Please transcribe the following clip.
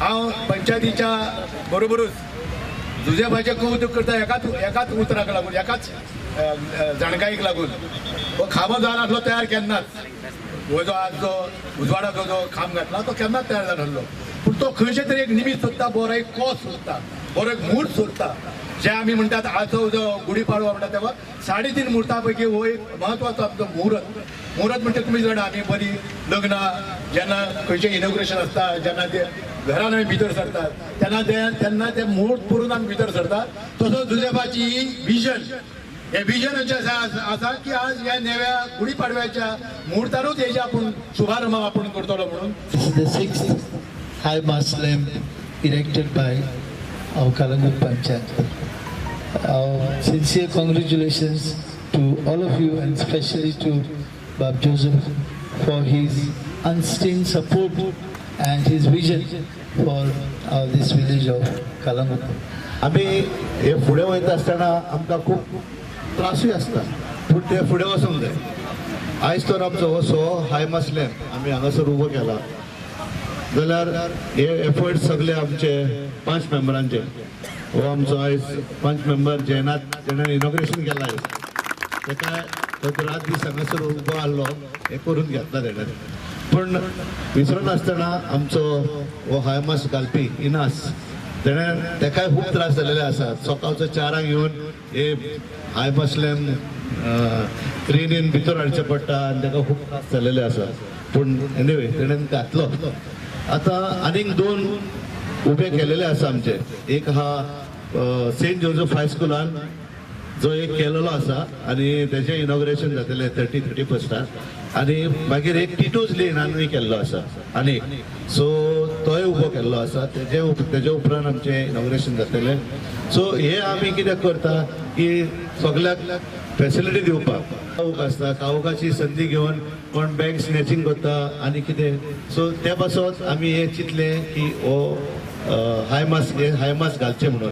हांव पंचायतीच्या बरोबरूच जुजेबाचें कौतुक करता एकाच उतराक लागून, एकाच जाणकायेक लागून. हो खांबो जावन आसलो तयार केन्नाच. हो जो आज जो उजवाडाचो जो खांब घातला तो केन्नाच तयार जानासलो. पूण तो खंयचे तरी एक निमित्त सोदता, बरो एक कॉज सोदता, बरो एक मूर्त सोदता. जे आमी म्हणटात आजचो जो गुढीपाडवा म्हणटा तेव्हा 3.5 मुहूर्ता पैकी हो एक म्हत्वाचो आमचो मुहूर्त म्हणजे तुम्ही जाणा आमी बरी लग्न जेन्ना खंयचें इनॉग्रेशन आसता, जेन्ना ते घरान आमी भितर सरतात तेन्ना ते मुहूर्त पळोवन आमी भितर सरतात. तसोच जुजेबाची ही विजन, हे विजन अशें आसा की आज ह्या नव्या गुढीपाडव्याच्या मुहूर्तारूच हेजे आपूण शुभारंभ आपूण करतलो म्हणून. The sixth high mass lamp erected by our Kalangut Panchayat. Sincere congratulations to all of you and especially to Bab Joseph for his unstained support and his vision for this village of Kalangut. आम्ही हे फुडें वयता आसतना आमकां खूब त्रासूय आसता, पूण ते फुडें वचूंक जाय. आयज तर आमचो असो हाय मास लॅम्प आमी हांगासर उबो केला जाल्यार हे एफर्ट सगळे आमचे 5 मेंबरांचे. हो आमचो आयज 5 मेंबर जेन्ना इनॉग्रेशन केला आयज तेका तो रात दीस हांगासर उबो आसलो हे करून घेतला तेणें. पूण विसरून आसतना आमचो हो हाय मास घालपी इनास तेकाय खूब त्रास जालेले आसात. सकाळचो 4 येवन हे हाय मास लॅम्प क्रेनीन भितर हाडचें पडटा आनी तेका खूब त्रास जालेले आसा. पूण एनिवे तेणेन घातलो. आतां आनीक 2 उबे केलेले आसा आमचे. एक आहा सेंट जोसेफ हायस्कुलान जो एक केलेलो आसा आनी तेजें इनॉग्रेशन जातलें 31st आनी मागीर एक टिटोज लेनानूय केल्लो आसा आनी सो तोय उबो केल्लो आसा. तेजे उपरांत आमचें इनॉग्रेशन जातलें. सो हे आमी कितें करता की सगल्याक फॅसिलिटी दिवपाक. कावूक आसता, कावुकाची संदी घेवन कोण बँक स्नॅचिंग करता आनी कितें. सो ते पासत आमी हे चिंतलें की हो हाय मास घालचें म्हणून.